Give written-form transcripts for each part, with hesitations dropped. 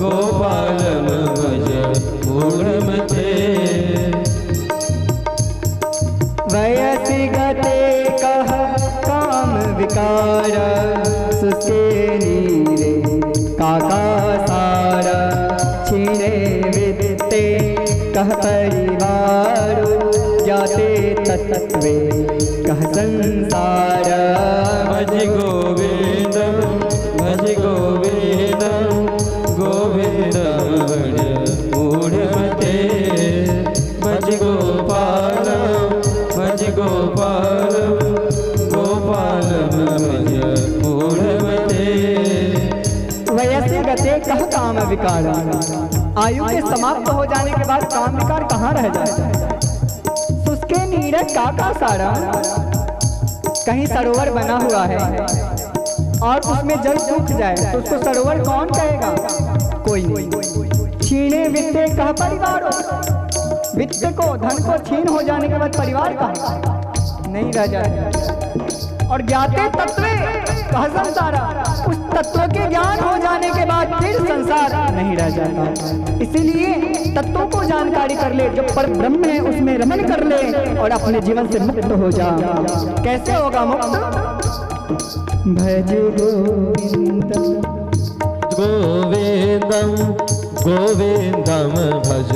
गोपालम भज मूढ़मते। वयसि गते कह काम विकार सुके नीरे काका सारा छीने वित्ते कह परिवार जाते तत्वे कह संसार। भज गोविंदम भज गोविंदम गोविंदम भज मूढ़मते। भज गोपालम भज गोपालम गोपालम भज मूढ़मते। वयस्य गते कह काम विकार, आयु के समाप्त हो जाने के बाद काम विकार कहाँ रह जाता है। सुस्के नीरे काका सारा, कहीं सरोवर बना हुआ है और उसमें जल सूख जाए तो उसको सरोवर कौन कहेगा, कोई नहीं। छीने वित्ते कह परिवार, वित्त को धन को छीन हो जाने के बाद परिवार कहाँ नहीं रह जाता। और ज्ञाते तत्वे कह संसारा, उस तत्व के ज्ञान हो जाने के बाद फिर संसार नहीं रह जाता। इसीलिए तत्वों को जानकारी कर ले, जो पर ब्रह्म है उसमें रमन कर ले और अपने जीवन से मुक्त हो जा। कैसे होगा मुक्त? भज गोविंदम गोविंदम गोविंदम भज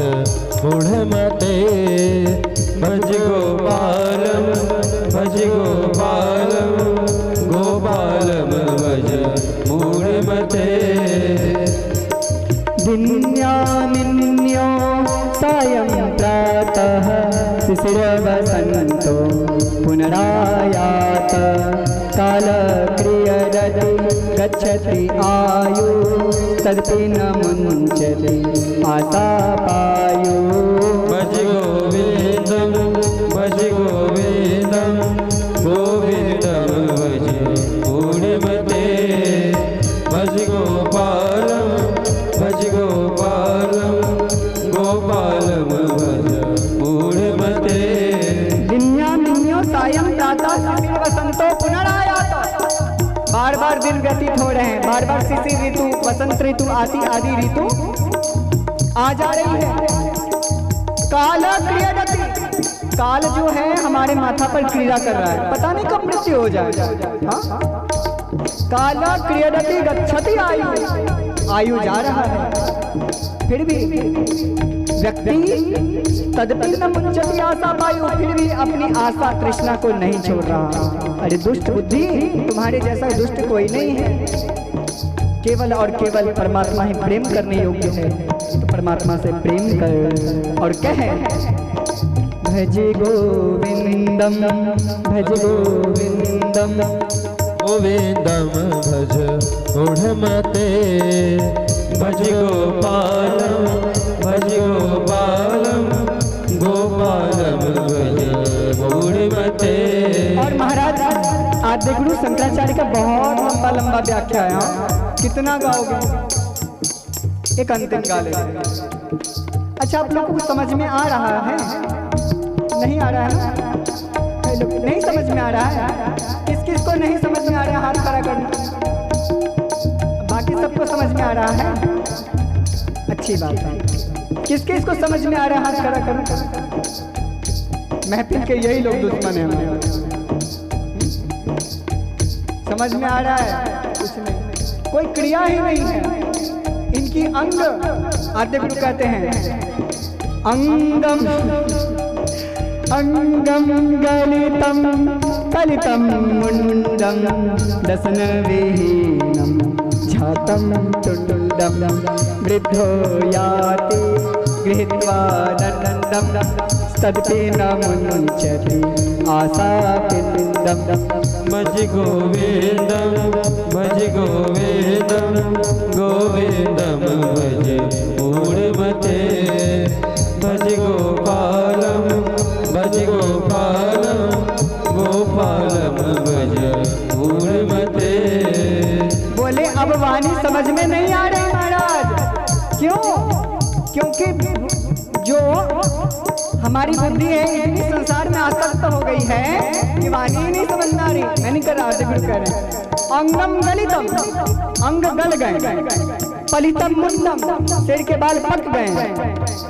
मूढ़मते। भज गोपालम भज गोपालम गोपालम भज मूढ़मते। दिन्यामिन्यो सायं प्रातः शिशिर वसन्तो पुनरायात। काल क्रियते गच्छति आयु तदपि न मुञ्चति आशा पायु। भज गोविंदम भज गोविंदम गोविंदम भज मूढ़मते। भज गोपालम भज गोपालम गोपालम भज मूढ़मते। दिन्यामिन्यो सायं प्रातः शिशिर वसन्तो पुनरायात। बार बार दिन व्यतीत हो रहे हैं, बार बार शिशिर ऋतु वसंत ऋतु आदि ऋतु आ जा रही है। काल क्रियते, काल जो है हमारे माथा पर क्रीड़ा कर रहा है, पता नहीं कब मृत्यु हो जाए। काल क्रियते गच्छति आयु, आयु जा रहा है फिर भी व्यक्ति तदपि न मुञ्चति आशा पायु, फिर भी अपनी आशा तृष्णा को नहीं छोड़ रहा। अरे दुष्ट बुद्धि, तुम्हारे जैसा दुष्ट कोई नहीं है। केवल और केवल परमात्मा ही प्रेम करने योग्य है, तो परमात्मा से प्रेम कर और कहे भज गोविंदम भज गोविंदम गोविंदम भज मूढ़मते। भज गोपालम भज गोपालम गोपालम भज मूढ़मते। और महाराज आद्य गुरु शंकराचार्य का बहुत लंबा लंबा व्याख्या है। हाँ, कितना गाओगे? एक अंतिम गा लेते। अच्छा, आप लोगों को समझ में आ रहा है? नहीं आ रहा है? नहीं समझ में आ रहा है? किस किस को नहीं समझ में आ रहा है हाथ खड़ा करना। बाकी सबको समझ में आ रहा है, अच्छी बात है। किस किस को समझ में आ रहा है हाथ खड़ा करना। महफिल के यही लोग दुश्मन है हमारे। समझ में आ रहा है? कुछ नहीं, कोई क्रिया ही नहीं है इनकी। अंग आद्य गुरु कहते हैं अंगम अंगम गलितम कलितम मुंडम दसन विहीनम झातम तुंडम वृद्धो याति गृहीत्वा दंडम तदपि न मुञ्चति आशा पिंडम। भज गोविंदम भज गोविंदम गोविंदम भज मूढ़मते। भज गोपालम भज गोपालम गोपालम भज मूढ़मते। बोले अब वाणी समझ में नहीं आ रही महाराज। क्यों? क्योंकि जो हमारी बुद्धि है इतनी संसार में आसक्त हो गई है कि वाणी ही नहीं समझ में आ रही। मैं नहीं कर रहा, कह रहे हैं अंगम गलितम, अंग गल गए पलितम मुंडम, सिर के बाल पक गए।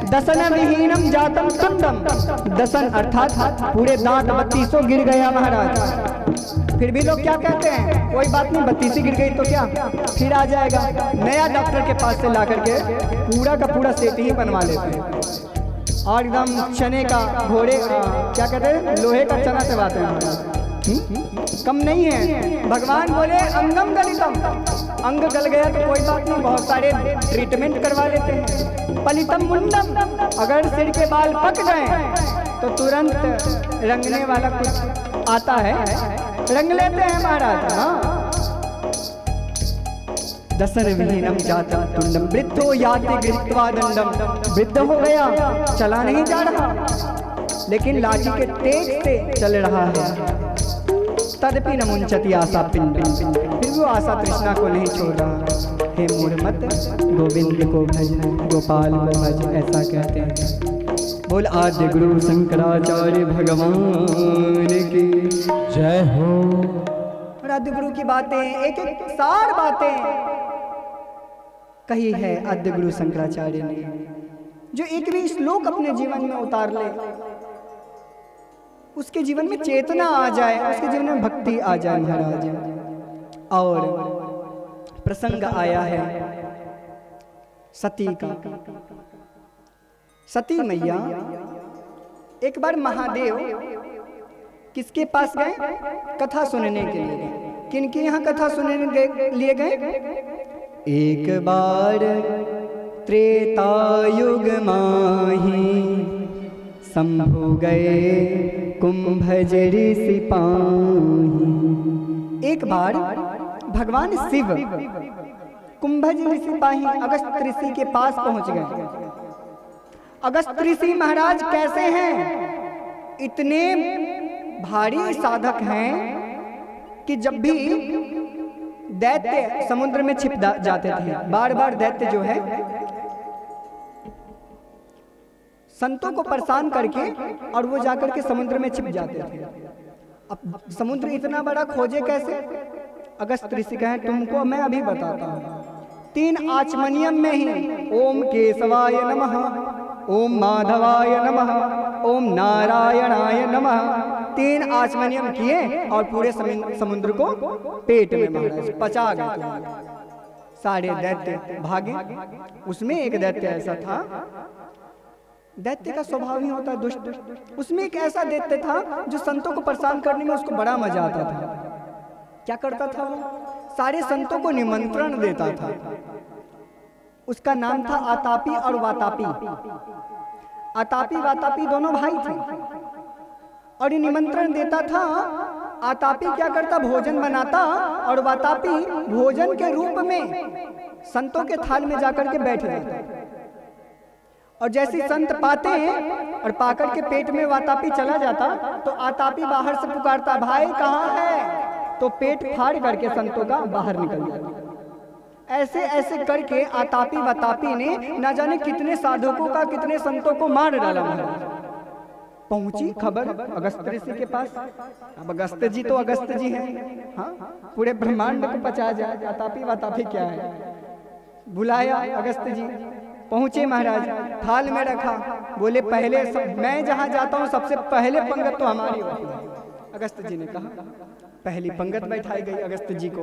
दसन विहीनम जातम तुंडम, दसन अर्थात पूरे दांत 32 गिर गया महाराज। फिर भी लोग क्या कहते हैं, कोई बात नहीं 32 गिर गई तो क्या, फिर आ जाएगा। नया डॉक्टर के पास से ला करके पूरा का पूरा सेट ही बनवा लेते हैं और एकदम चने का घोड़े क्या कहते हैं, लोहे का चना चबाते हैं। कम नहीं है। भगवान बोले अंगम गलितम, अंग गल गया तो कोई बात नहीं, बहुत सारे ट्रीटमेंट करवा लेते हैं। पलितम मुंडम, अगर सिर के बाल पक गए तो तुरंत रंगने वाला कुछ आता है, रंग लेते हैं महाराज। हाँ, दसन विहीनम जातम तुंडम, वृद्धो याति गृहीत्वा दंडम, वृद्ध हो गया, चला नहीं जा रहा, लेकिन लाठी के तेज से चल रहा है। तदपि न मुंचति आशा पिंड, फिर वो आशा तृष्णा को नहीं छोड़ रहा। हे मूढ़मत, गोविंद को भज, गोपाल को भज, ऐसा कहते हैं। बोल आद्य गुरु शंकराचार्य भगवान की जय हो। और आद्य गुरु की बातें, एक एक सार बातें कही है आद्य गुरु शंकराचार्य ने, जो एक भी श्लोक अपने जीवन में उतार ले, उसके जीवन में चेतना आ जाए, उसके जीवन में भक्ति आ जाए महाराज। और प्रसंग आया है सती का। सती मैया एक बार महादेव किसके पास गए, कथा सुनने के लिए गए। किनके यहाँ कथा सुनने के लिए गए। एक बार त्रेता युग माही, शंभु गए कुंभज ऋषि पाही। एक बार भगवान शिव कुंभज ऋषि पाही अगस्त ऋषि के पास पहुंच गए। अगस्त ऋषि महाराज कैसे हैं, इतने भारी साधक हैं कि जब भी दैत्य समुद्र में छिप जाते थे, बार बार दैत्य जो है संतों को परेशान करके और वो जाकर के समुद्र में छिप जाते थे। अब समुद्र इतना बड़ा खोजे कैसे। अगस्त ऋषि कहें तुमको मैं अभी बताता हूँ। 3 आचमनियम में ही ओम केशवाय नमः, ओम माधवाय नमः, ओम नारायणाय नमः 3 आचमनियम किए और पूरे समुद्र को पेट में महाराज पचा गए। सारे दैत्य भागे। उसमें एक दैत्य ऐसा था, दैत्य का स्वभाव ही होता है दुष्ट। उसमें एक ऐसा दैत्य था जो संतों को परेशान करने में उसको बड़ा मजा आता था। क्या करता था वो, सारे संतों को निमंत्रण देता था। उसका नाम था आतापी और वातापी। आतापी वातापी दोनों भाई थे और ये निमंत्रण देता था। आतापी क्या करता, भोजन बनाता और वातापी भोजन के रूप में संतों के थाल में जाकर के बैठ जाता। और जैसे संत पाते हैं और पाकर के पेट में वातापी चला जाता तो आतापी बाहर से पुकारता, भाई कहाँ है, तो पेट फाड़ करके संतों का बाहर निकल जाता। ऐसे ऐसे करके आतापी वातापी ने न जाने कितने साधकों का, कितने संतों को मार डाला। पहुंची खबर अगस्त ऋषि के पास। अब अगस्त जी तो अगस्त जी हैं, हाँ, पूरे ब्रह्मांड को पचा जाए, आतापी वातापी क्या है। बुलाया अगस्त जी, पहुंचे महाराज, थाल में रखा। बोले पहले मैं जहां जाता हूं सबसे पहले पंगत तो हमारी होती है। अगस्त जी ने कहा, पहली पंगत बैठाई गई अगस्त जी को।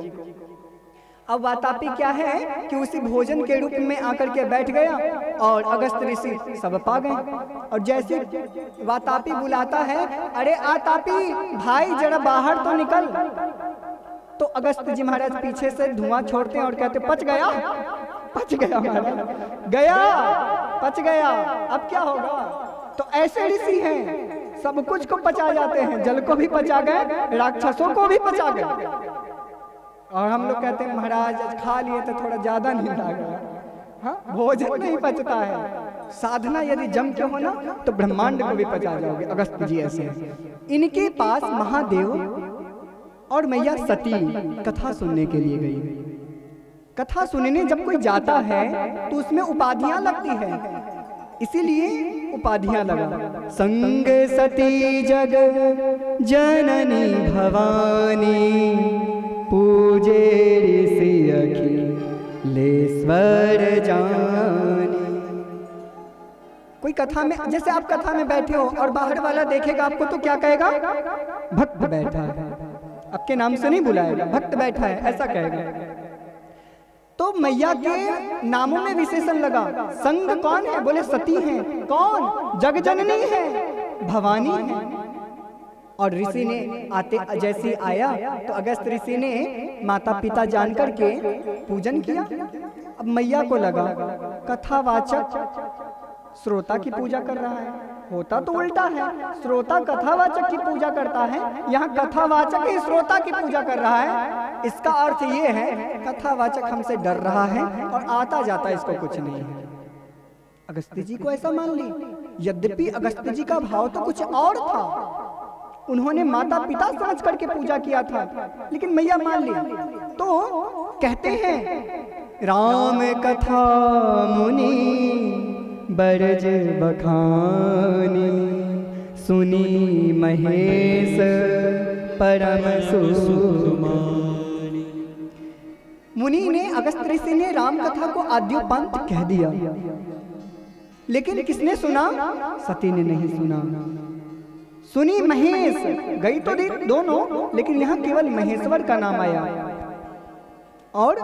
अब वातापी क्या है कि उसी भोजन के रूप में आकर के बैठ गया और अगस्त ऋषि सब पा गए। और जैसे वातापी बुलाता है, अरे आतापी भाई जरा बाहर तो निकल, तो अगस्त जी महाराज पीछे से धुआं छोड़ते हैं और कहते पच गया, पच गया महाराज, गया पच गया, अब क्या होगा। तो ऐसे ऋषि हैं, सब कुछ को पचा जाते हैं, जल को भी पचा गए, राक्षसों को भी पचा गए। और हम लोग कहते हैं महाराज खा लिए तो थोड़ा ज्यादा नींद आ गया। हाँ, भोजन नहीं पचता है, साधना यदि जम के हो ना तो ब्रह्मांड को भी पचा जाओगे। अगस्त जी ऐसे हैं। इनके पास महादेव और मैया सती कथा सुनने के लिए गई। कथा सुनने जब कोई जाता है तो उसमें उपाधियां लगती है, इसीलिए उपाधियां लगा। संग सती जग जननी भवानी, पूजे ऋषि अखिल लेश्वर जाने। कोई कथा में, जैसे आप कथा में बैठे हो और बाहर वाला देखेगा आपको तो क्या कहेगा? भक्त बैठा है, आपके नाम से नहीं बुलाएगा, भक्त बैठा है ऐसा कहेगा। तो मैया के नामों में विशेषण लगा। संग कौन है? बोले सती हैं। कौन? जगजननी है, भवानी है। और ऋषि ने आते जैसे आया तो अगस्त ऋषि ने माता पिता जान करके पूजन किया। अब मैया को लगा कथावाचक श्रोता की पूजा कर रहा है, होता तो उल्टा है, श्रोता कथावाचक की पूजा करता है, यहाँ कथावाचक ही श्रोता की पूजा कर रहा है। इसका अर्थ ये है कथावाचक हमसे डर रहा है और आता जाता इसको कुछ नहीं है। अगस्त्य जी को ऐसा मान ली, यद्यपि अगस्त्य जी का भाव तो कुछ और था, उन्होंने माता पिता समझ करके पूजा किया था, लेकिन मैया मान ली। तो कहते हैं राम कथा मुनि बरज बखानी, सुनी महेश परम सुमानी। मुनि ने, अगस्त ऋषि ने राम कथा को आद्योपांत कह दिया, लेकिन किसने सुना? सती ने नहीं सुना। सुनी महेश, गई तो दोनों, लेकिन यहाँ केवल महेश्वर का नाम आया। और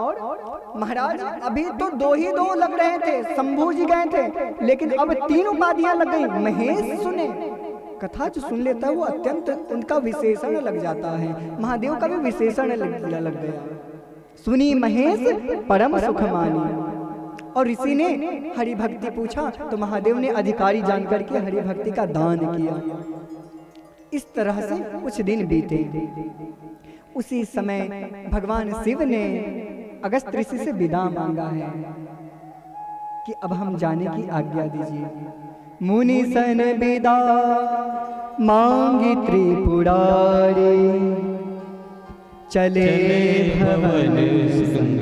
महाराज अभी तो दो लग रहे थे, शंभू जी गए थे, लेकिन अब 3 उपाधियां लग गई। महेश सुने, कथा जो सुन लेता है वो अत्यंत उनका विशेषण लग जाता है, महादेव का भी विशेषण लग गया। सुनी महेश परम सुख मानी। और ऋषि ने हरि भक्ति पूछा तो महादेव ने अधिकारी जानकर के हरि भक्ति का दान किया। इस तरह से कुछ दिन बीते। उसी समय भगवान शिव ने अगस्त ऋषि से विदा मांगा है कि अब हम जाने की आज्ञा दीजिए। मुनि सन विदा मांगी त्रिपुरारी, चले भवन संग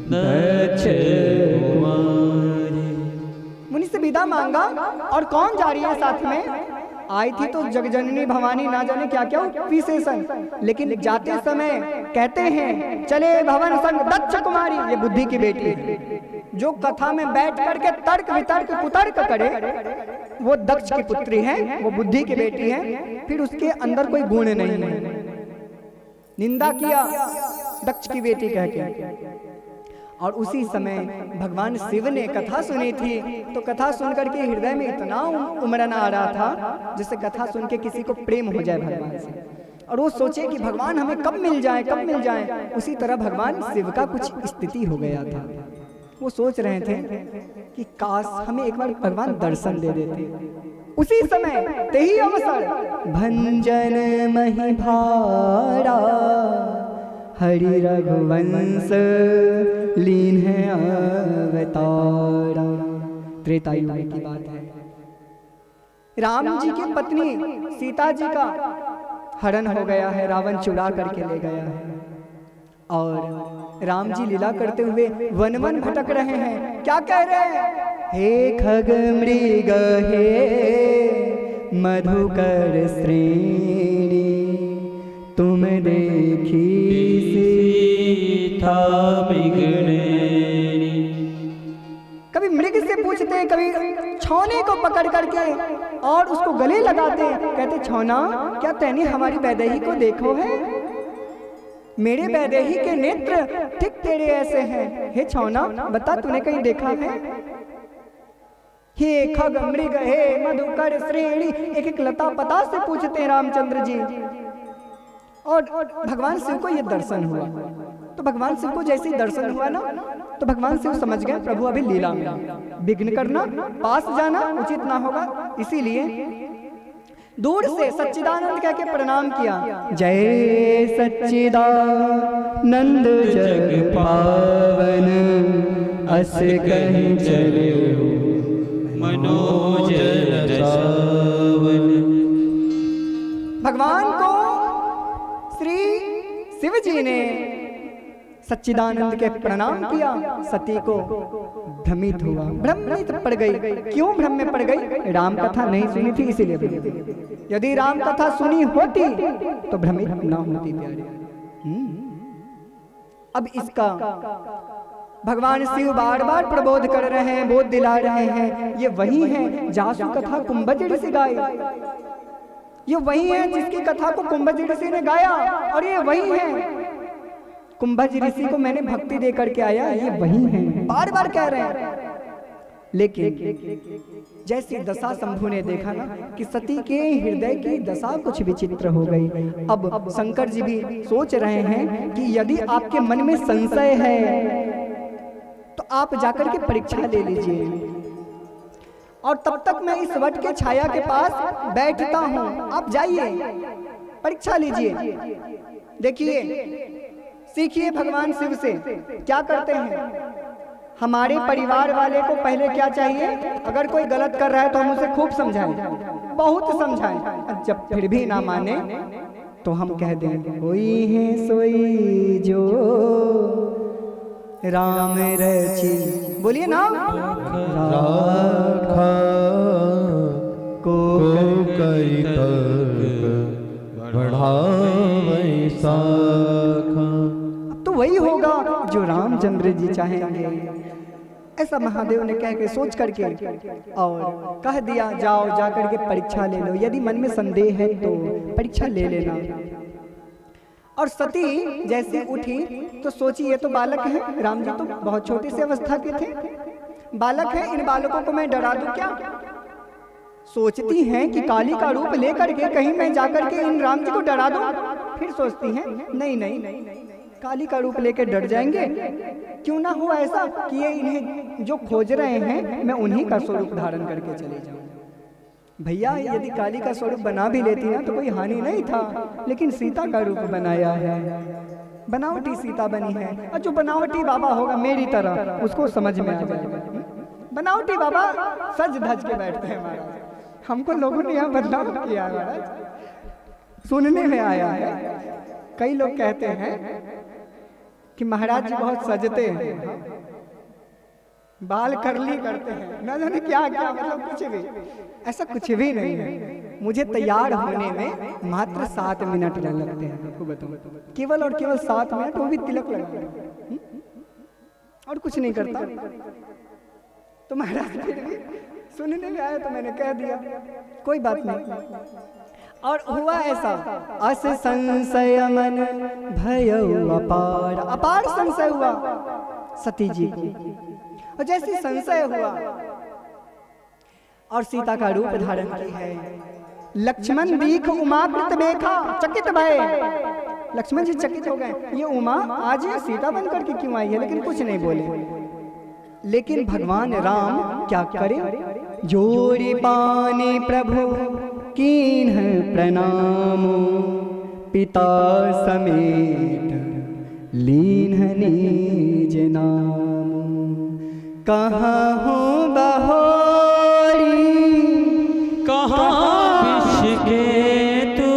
दक्ष कुमारी। मुनि से विदा मांगा, और कौन जा रही है साथ में? आई थी तो जगजननी भवानी, ना जाने क्या क्या विशेषण, लेकिन जाते समय कहते हैं चले भवन संग दक्ष कुमारी। ये बुद्धि की बेटी है, जो कथा में बैठ करके तर्क वितर्क कुतर्क करे, वो दक्ष की पुत्री है, वो बुद्धि की बेटी है। फिर उसके अंदर कोई गुण नहीं है, निंदा किया दक्ष की बेटी कह के। और उसी समय भगवान शिव ने कथा सुनी थी, तो कथा सुनकर के हृदय में इतना उमड़न आ रहा था जैसे कथा सुन के किसी को प्रेम हो जाए भगवान से, और वो सोचे कि भगवान हमें कब मिल जाए, कब मिल जाए। उसी तरह भगवान शिव का कुछ स्थिति हो गया था। वो सोच रहे थे कि काश हमें एक बार भगवान दर्शन दे देते। उसी समय तेही अवसर भंजन मही भारा, हरि रघुवंश लीन है अवतारा। त्रेता युग की बात है। राम जी की पत्नी सीता जी का हरण हो गया है, रावण चुरा करके ले गया है, और राम जी लीला करते हुए वन वन भटक रहे हैं। क्या कह रहे हैं? हे खग मृग हे मधुकर श्रेणी, तुम देखी सीता बिगड़ेनी। कभी मृग से पूछते हैं, कभी छौने को पकड़ करके और उसको गले लगाते हैं, कहते छौना क्या तैने हमारी वैदेही को देखो है? मेरे वैदेही के नेत्र ठीक तेरे ऐसे हैं। हे छौना बता तूने कहीं देखा है? हे खग मृग हे मधुकर श्रेणी, एक एक लता पता से पूछते हैं रामचंद्र जी। और भगवान शिव को यह दर्शन हुआ, तो भगवान शिव को जैसे ही दर्शन हुआ ना, तो भगवान शिव समझ गए प्रभु अभी लीला में, विघ्न करना, पास जाना उचित ना होगा। इसीलिए दूर से सच्चिदानंद कह के प्रणाम किया। जय सच्चिदानंद जग पावन, अस कहीं चले मनोजल सावन। भगवान को श्री शिव जी ने सच्चिदानंद के प्रणाम किया। सती को भ्रमित हुआ, भ्रमित पड़ गई। क्यों भ्रम में पड़ गई? राम कथा नहीं सुनी थी इसीलिए भ्रमित। यदि राम कथा सुनी होती तो भ्रमित ना होती प्यारे। अब इसका भगवान शिव बार बार प्रबोध कर रहे हैं, बोध दिला रहे हैं, ये वही है जासु कथा कुंभज ऋषि गाई, ये वही है जिसकी कथा को कुंभज ऋषि ने गाया, और ये वही है कुंभज ऋषि को मैंने भक्ति दे करके आया, ये वही है, बार बार कह रहे हैं। लेकिन जैसी दशा शंभु ने देखा ना कि सती के हृदय की दशा कुछ विचित्र हो गई। अब शंकर जी भी सोच रहे हैं कि यदि आपके मन में संशय है तो आप जाकर के परीक्षा ले लीजिए, और तब तक मैं इस वट के छाया के पास बैठता हूं, आप जाइए परीक्षा लीजिए। देखिए, सीखिए भगवान शिव से क्या करते हैं। हमारे परिवार वाले को पहले क्या चाहिए, अगर कोई गलत कर रहा है तो हम उसे खूब समझाएं, बहुत समझाएं, जब फिर भी ना माने तो हम कह दें कोई है सोई जो राम रची, बोलिए ना, राखा को कई तर्क बढ़ावै साखा। तो वही होगा जो रामचंद्र जी चाहेंगे। ऐसा महादेव ने कह के सोच करके और कह दिया जाओ जाकर के परीक्षा ले लो, यदि मन में संदेह है तो परीक्षा ले लेना। और सती जैसे उठी तो सोची ये तो बालक है, राम जी तो बहुत छोटी सी अवस्था के थे, बालक है, इन बालकों को मैं डरा दूं क्या। सोचती हैं कि काली का रूप लेकर के कहीं मैं जाकर के इन राम जी को डरा दूं, फिर सोचती हैं नहीं नहीं काली का रूप लेकर डर जाएंगे, क्यों ना हो ऐसा कि ये इन्हें जो खोज रहे हैं मैं उन्हीं का स्वरूप धारण करके चले जाऊं। भैया यदि काली का स्वरूप बना भी लेती ना तो कोई हानि नहीं था, लेकिन सीता का रूप बनाया है, बनावटी सीता बनी है, और जो बनावटी बाबा होगा मेरी तरह उसको समझ में आ जाएगा। बनावटी बाबा सज धज के बैठते हैं महाराज, हमको लोगों ने यहाँ बदनाम किया है महाराज। सुनने में आया है कई लोग कहते हैं कि महाराज जी बहुत सजते हैं, बाल करली करते हैं, न जाने क्या क्या, मतलब कुछ भी, ऐसा कुछ भी नहीं है। मुझे तैयार होने में मात्र 7 मिनट लगते हैं, आपको बताऊं, केवल और केवल 7 मिनट, वो भी तिलक लगा, और कुछ नहीं करता। तो महाराज फिर भी सुनने में आया तो मैंने कह दिया कोई बात नहीं। और हुआ ऐसा, अस संशय मन भयउ अपार, अपार संशय हुआ सती जी को, और जैसे संशय हुआ और सीता का रूप धारण की है। लक्ष्मण दीख उमाकृत देखा चकित भय, लक्ष्मण जी चकित हो गए, ये उमा आज ये सीता बनकर के क्यों आई है, लेकिन कुछ नहीं बोले। लेकिन भगवान राम क्या करे, जोरी पानी प्रभु कीन्ह प्रणाम, पिता समेत लीन्ह निज नाम, कहाँ हूँ बहोरी कहाँ विष तू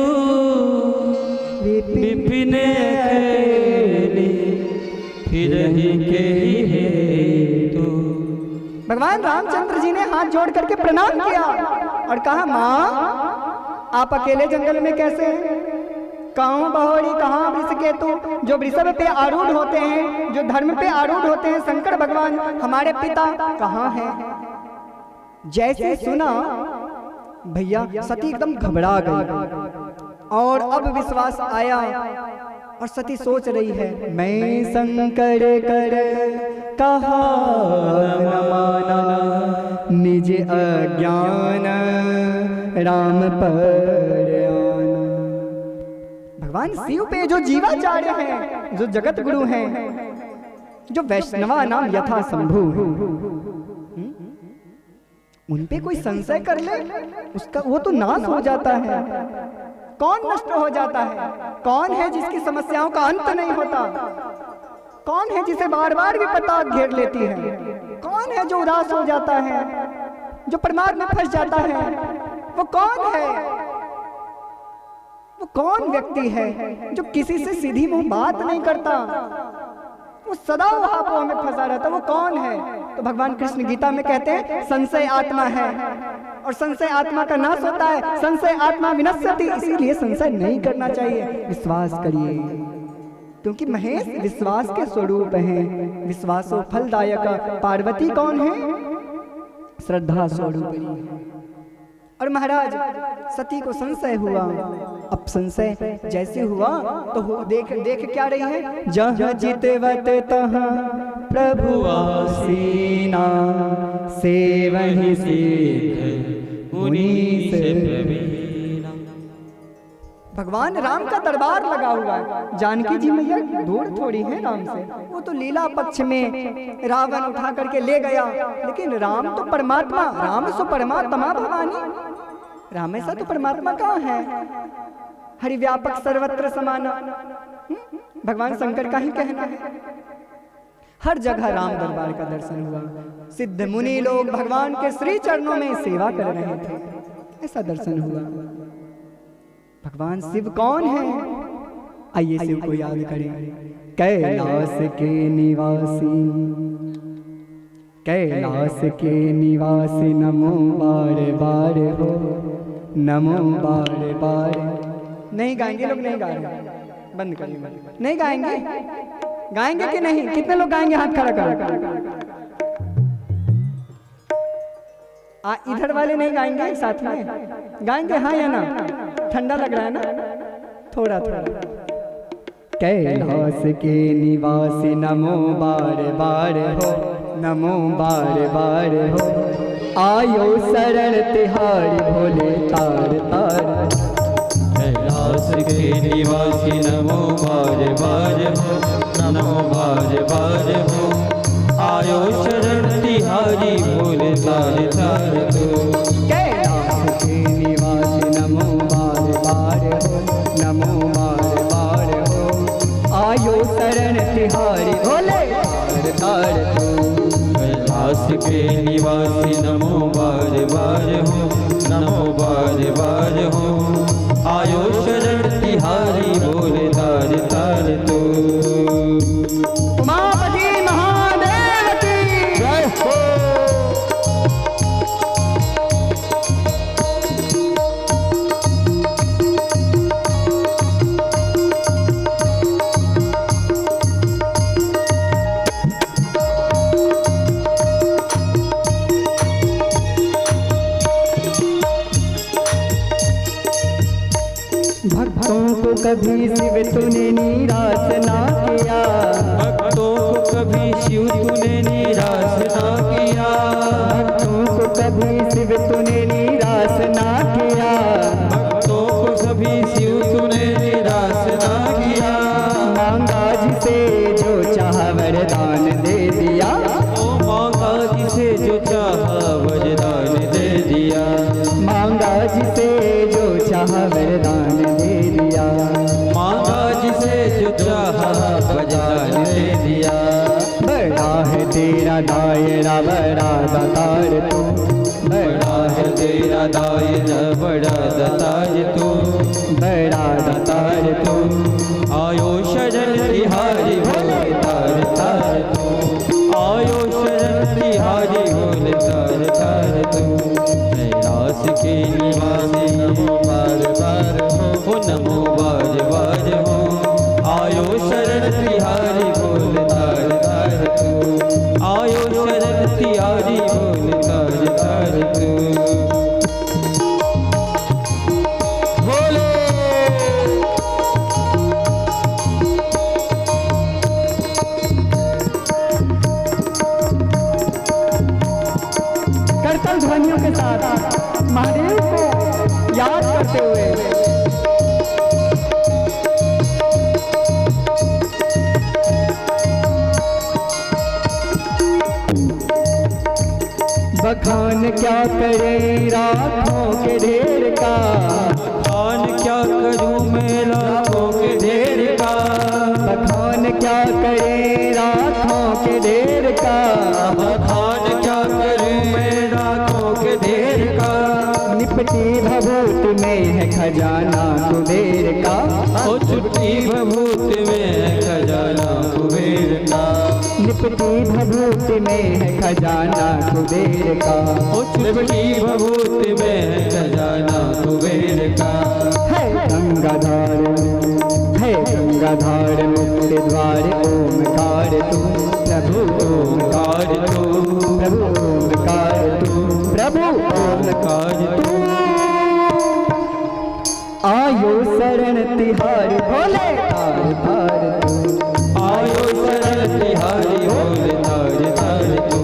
विपिन खेली, फिर ही के हेतु। भगवान रामचंद्र जी ने हाथ जोड़ करके प्रणाम किया और कहा माँ आप अकेले जंगल में कैसे हैं, कहाँ बहोरी कहाँ वृषकेतु, जो वृषभ पे आरूढ़ होते हैं, जो धर्म पे आरूढ़ होते हैं शंकर भगवान हमारे पिता कहाँ हैं। जैसे सुना भैया सती एकदम घबरा गई, और अब विश्वास आया, और सती सोच रही है मैं शंकर कर कहा न माना, निज अज्ञान राम पर आना। भगवान शिव पे जो जीवाचार्य हैं, जो जगत गुरु हैं, जो वैष्णवा नाम यथा शंभु, उन पे कोई संशय कर ले उसका वो तो नाश हो जाता है। कौन नष्ट हो जाता है, कौन है जिसकी समस्याओं का अंत नहीं होता, कौन है जिसे बार बार विपदा घेर लेती है, कौन है जो उदास हो जाता है, जो प्रमाद में फंस जाता है, वो कौन है, वो कौन व्यक्ति है जो किसी से सीधी मुंह बात नहीं करता, वो सदा वहां में फंसा रहता, वो कौन है। तो भगवान कृष्ण गीता में कहते हैं संशय आत्मा है, और संशय आत्मा का नाश होता है, संशय आत्मा विनश्यति, इसीलिए संशय नहीं करना चाहिए, विश्वास करिए। क्योंकि महेश विश्वास के स्वरूप हैं। विश्वासो फलदायक। पार्वती कौन है? श्रद्धा स्वरूप। और महाराज सती को संशय हुआ। अब संशय जैसे हुआ तो देख क्या रही है? जहाँ जितवत तहाँ प्रभु आसीना, से वही सीख मुनि से प्रवीणा। भगवान राम का दरबार लगा हुआ है। जानकी जी मैया दूर थोड़ी है राम से। वो तो लीला पक्ष में रावण उठा करके ले गया, लेकिन राम तो परमात्मा, राम सो परमात्मा भवानी। राम ऐसा तो परमात्मा कहाँ है? हरि व्यापक सर्वत्र समाना। भगवान शंकर का ही कहना है। हर जगह राम दरबार का दर्शन हुआ। सिद्ध मुनि लोग भगवान के श्री चरणों में सेवा कर रहे थे, ऐसा दर्शन हुआ। भगवान शिव कौन है? आइए शिव को याद करें। कैलाश के निवासी, कैलाश के निवासी, नमो बार बार हो, नमो बार बार। नहीं गाएंगे लोग? नहीं गा रहे, बंद कर लीजिए। नहीं गाएंगे? गाएंगे कि नहीं? कितने लोग गाएंगे? हाथ खड़ा करो। इधर वाले नहीं गाएंगे? साथ में गाएंगे हाँ या ना? ठंडा लग रहा है ना? थोड़ा थोड़ा। कैलाश के निवासी, नमो बार बार हो, नमो बार बार हो। आयो शरण तिहारी भोले तार तार। कैलाश के निवासी नमो बार बार हो, नमो बार बार हो। आयो शरण तिहारी भोले तार तार तो। कैलाश के निवासी नमो बार बार हो, नमो बार बार हो। आयो शरण तिहारी भोले तार तार तो। कैलाश के निवासी नमो बार बार हो, नमो बार बार हो। आयो शरण तिहारी भोले तार तार तो। उमापति महादेव की जय हो। भक्तों को कभी शिव तूने निराश ना किया, भक्तों को कभी शिव तूने निराश ना किया। भक्तों को कभी शिव तूने निराश ना किया। भक्तों को कभी शिव तूने निराश ना किया। मांगा जिसे जो चाह वरदान दे दिया। ओ मांगा जिसे जो चाहा वरदान दे दिया। मांगा जिसे जो चाह वरदान दे दिया। मांगा जिसे जो चाहा वरदान दे दिया। बड़ा है तेरा दायरा बड़ा दातार तू। बड़ा है तेरा दायरा बड़ा दातार तू। बड़ा दातार तू। आयो शरण तिहारी भोले तार तार तू। आयो शरण तिहारी भोले तार तार तू। कैलाश के निवासी नमो बार बार हो, नमो बार बार हो। आयो शरण तिहारी भोले तार तार तू। आयो शरण तिहारी भोले तार तार तू। भोले करतल ध्वनियों के साथ महादेव को याद करते हुए बखान क्या करे राखों के ढेर का। खान क्या करूं मैं लाखों के ढेर का। बखान क्या करे राखों के ढेर का। खान क्या करूं मैं लाखों के ढेर का। निपटी भभूत में है खजाना कुबेर का। ओ छुट्टी भभूत में है खजाना कुबेर का। निपटी भभूत में है खजाना कुबेर का। ओ छुट्टी भभूत में है खजाना कुबेर का। है गंगाधार है गंगाधार मुक्ति द्वार ओमकार तू प्रभु ओमकार तू प्रभु ओमकार तू प्रभु ओमकार तू आयो शरण तिहारी भोले तार तार तू आयो शरण तिहारी भोले तार तार तू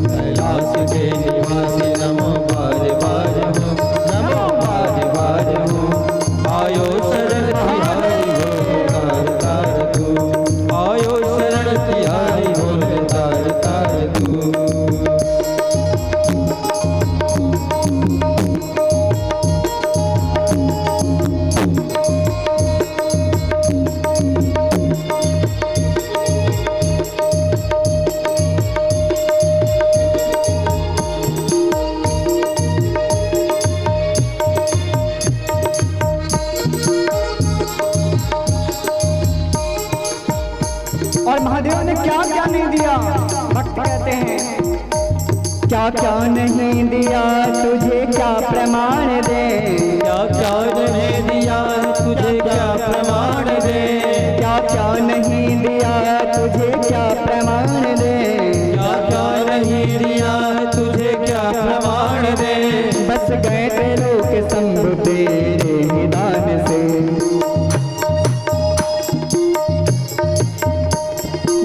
कैलाश के निवासी नमो बार बार हो नमो बार बार हो आयो शरण तिहारी भोले तार तार तू आयो शरण तिहारी भोले तार तार तू और महादेव ने क्या क्या नहीं दिया। भक्त कहते हैं क्या क्या नहीं दिया तुझे क्या प्रमाण दे, क्या क्या नहीं दिया तुझे क्या प्रमाण दे, क्या क्या नहीं दिया तुझे क्या प्रमाण दे, क्या क्या नहीं दिया तुझे क्या प्रमाण दे। बस गए त्रिलोक शंभु तेरे ही दान से,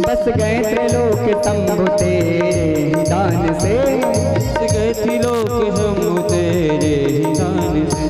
बस गए त्रिलोक शंभु तेरे ही दान से, गए त्रिलोक शंभु तेरे ही दान से।